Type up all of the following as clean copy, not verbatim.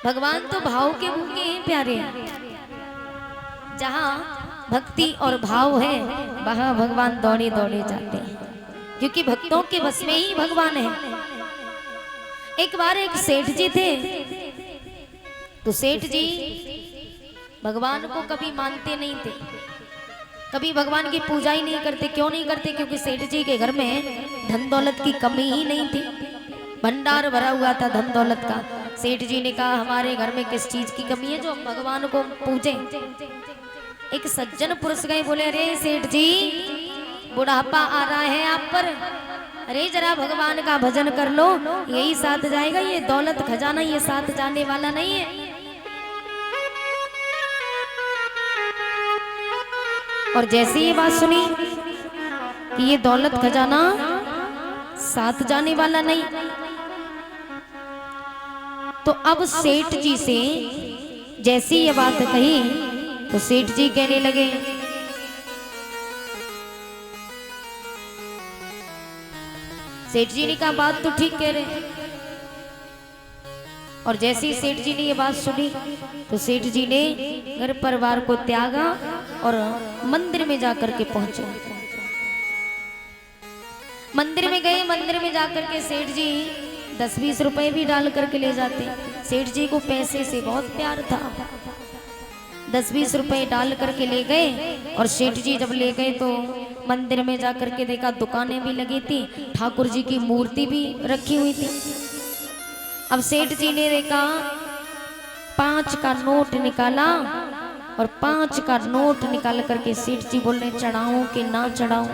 भगवान तो भाव के भूखे हैं प्यारे। जहाँ भक्ति और भाव है वहाँ भगवान दौड़े दौड़े जाते हैं, क्योंकि भक्तों के बस में ही भगवान है। एक बार एक सेठ जी थे, तो सेठ जी भगवान को कभी मानते नहीं थे, कभी भगवान की पूजा ही नहीं करते। क्यों नहीं करते? क्योंकि सेठ जी के घर में धन दौलत की कमी ही नहीं थी, भंडार भरा हुआ था धन दौलत का। सेठ जी ने कहा हमारे घर में किस चीज की कमी है जो हम भगवान को पूजे। एक सज्जन पुरुष गए, बोले अरे सेठ जी बुढ़ापा आ रहा है आप पर, अरे जरा भगवान का भजन कर लो, यही साथ जाएगा, ये दौलत खजाना ये साथ जाने वाला नहीं है। और जैसे ये बात सुनी कि ये दौलत खजाना साथ जाने वाला नहीं, तो अब सेठ जी से जैसी ये बात कही तो सेठ जी कहने लगे सेठ जी ने कहा बात तो ठीक कह रहे। और जैसे ही सेठ जी ने ये बात सुनी तो सेठ जी ने घर परिवार को त्यागा और मंदिर में जाकर के पहुंचे। मंदिर में गए, मंदिर में जाकर के सेठ जी 10-20 रुपए भी डाल करके ले जाते। सेठ जी को पैसे से बहुत प्यार था, 10-20 रुपए डाल करके ले गए। और सेठ जी जब ले गए तो मंदिर में जाकर के देखा दुकानें भी लगी थी, ठाकुर जी की मूर्ति भी रखी हुई थी। अब सेठ जी ने देखा 5 का नोट निकाला और 5 का नोट निकाल करके सेठ जी बोल रहे चढ़ाऊं कि ना चढ़ाऊं?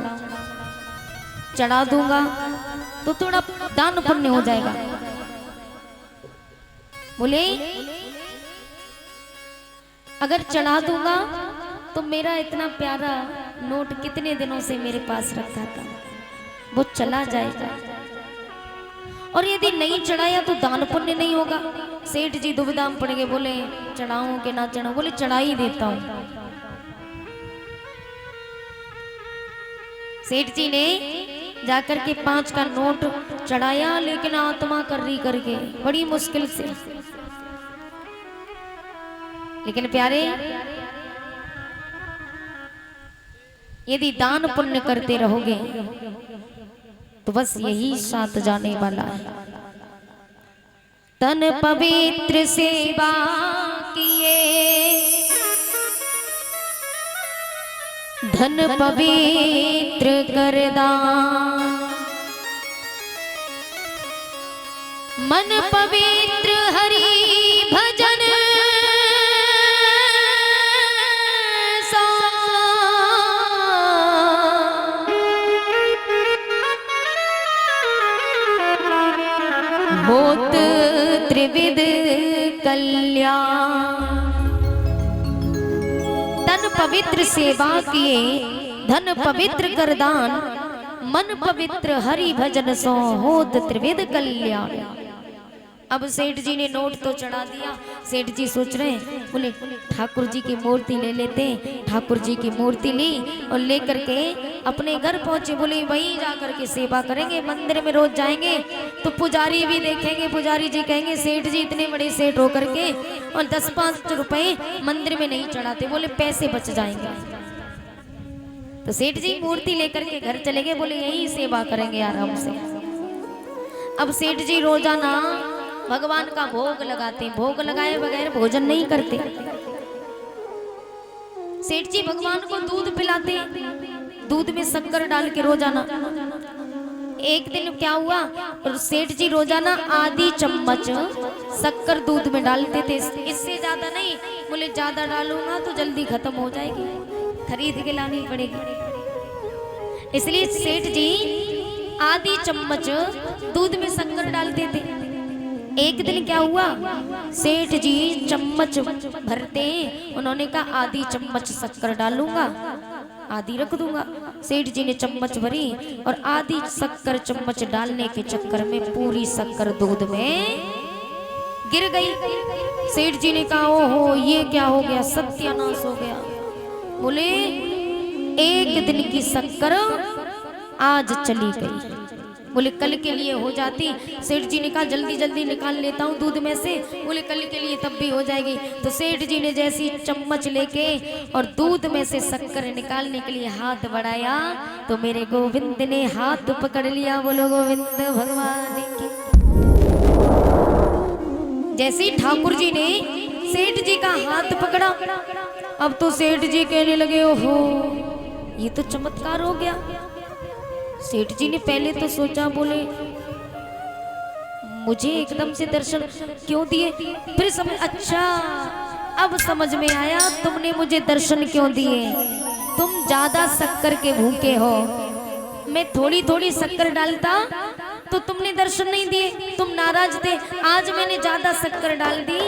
चढ़ा दूंगा तो थोड़ा दान पुण्य हो जाएगा। बोले अगर चढ़ा दूंगा तो मेरा इतना प्यारा नोट कितने दिनों से मेरे पास रखा था वो चला जाएगा, और यदि नहीं चढ़ाया तो दान पुण्य नहीं होगा। सेठ जी दुविधा में पड़ गए, बोले चढ़ाऊं कि ना चढ़ाऊं? बोले चढ़ा ही देता हूं। सेठ जी ने जाकर के 5 का नोट चढ़ाया, लेकिन आत्मा कर रही करके बड़ी मुश्किल से। लेकिन प्यारे यदि दान पुण्य करते रहोगे तो बस यही साथ जाने वाला है। तन पवित्र सेवा किए, धन पवित्र कर दान, मन पवित्र हरि भजन होत त्रिविध कल्याण। तन पवित्र सेवा किए, धन पवित्र कर दान, मन पवित्र हरि भजन सो होत त्रिविध कल्याण। अब सेठ जी ने नोट तो चढ़ा दिया। सेठ जी सोच रहे हैं, बोले ठाकुर जी की मूर्ति ले लेते। ठाकुर जी की मूर्ति ली और लेकर के अपने घर पहुंचे। बोले वहीं जाकर के सेवा करेंगे, मंदिर में रोज जाएंगे तो पुजारी भी देखेंगे, पुजारी जी कहेंगे सेठ जी इतने बड़े सेठ होकर के और 10-5 रुपए मंदिर में नहीं चढ़ाते, बोले पैसे बच जाएंगे। तो सेठ जी मूर्ति लेकर के घर चले गए, बोले यही सेवा करेंगे आराम से। अब सेठ जी रोजाना भगवान का भोग लगाते, भोग लगाए बगैर भोजन नहीं करते। सेठ जी भगवान को दूध पिलाते, दूध में शक्कर डाल के रोजाना। एक दिन क्या हुआ, सेठ जी रोजाना आधी चम्मच शक्कर दूध में डालते थे, इससे ज्यादा नहीं। बोले ज्यादा डालूंगा तो जल्दी खत्म हो जाएगी, खरीद के लानी पड़ेगी। इसलिए सेठ जी आधी चम्मच दूध में शक्कर डालते थे। एक दिन क्या हुआ, सेठ जी चम्मच भरते, उन्होंने कहा आधी चम्मच शक्कर डालूंगा, आधी रख दूंगा। सेठ जी ने चम्मच भरी और आधी शक्कर चम्मच डालने के चक्कर में पूरी शक्कर दूध में गिर गई। सेठ जी ने कहा ओहो ये क्या हो गया, सत्यानाश हो गया। बोले एक दिन की शक्कर आज चली गई। बोले कल के लिए हो जाती। सेठ जी ने कहा जल्दी जल्दी निकाल लेता हूँ दूध में से। बोले कल के लिए तब भी हो जाएगी। तो सेठ जी ने जैसी चम्मच लेके और दूध में से शक्कर निकालने के लिए हाथ बढ़ाया तो मेरे गोविंद ने हाथ पकड़ लिया। बोलो गोविंद भगवान की। जैसे ठाकुर जी ने सेठ जी का हाथ पकड़ा, अब तो सेठ जी कहने लगे ओहो ये तो चमत्कार हो गया। सेठ जी ने पहले तो सोचा, बोले मुझे एकदम से दर्शन क्यों दिए, फिर समझ, अच्छा अब समझ में आया तुमने मुझे दर्शन क्यों दिए। तुम ज्यादा शक्कर के भूखे हो। मैं थोड़ी थोड़ी शक्कर डालता तो तुमने दर्शन नहीं दिए, तुम नाराज थे। आज मैंने ज्यादा शक्कर डाल दी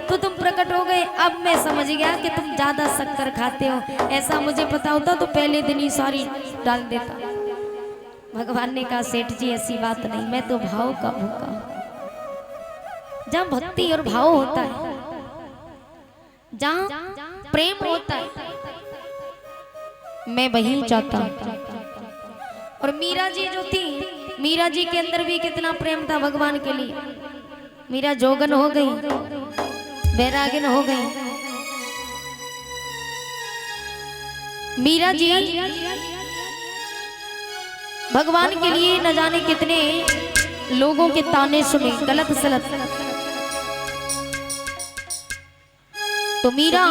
तो तुम प्रकट हो गए। अब मैं समझ गया कि तुम ज्यादा शक्कर खाते हो। ऐसा मुझे पता होता तो पहले दिन ही सारी डाल देता। भगवान ने कहा सेठ जी ऐसी बात नहीं, मैं तो भाव का भूखा हूं। जहां भक्ति और भाव होता है, जहां प्रेम होता है, मैं वहीं जाता हूं। और मीरा जी जो थी, मीरा जी के अंदर भी कितना प्रेम था भगवान के लिए। मीरा जोगन हो गई, बैरागिन हो गई। मीरा जी भगवान के लिए न जाने कितने लोगों के ताने सुने, गलत सलत। तो मीरा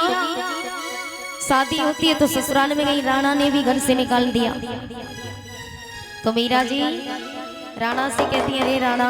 शादी होती है तो ससुराल में गई, राणा ने भी घर से निकाल दिया। तो मीरा जी राणा से कहती है, अरे राणा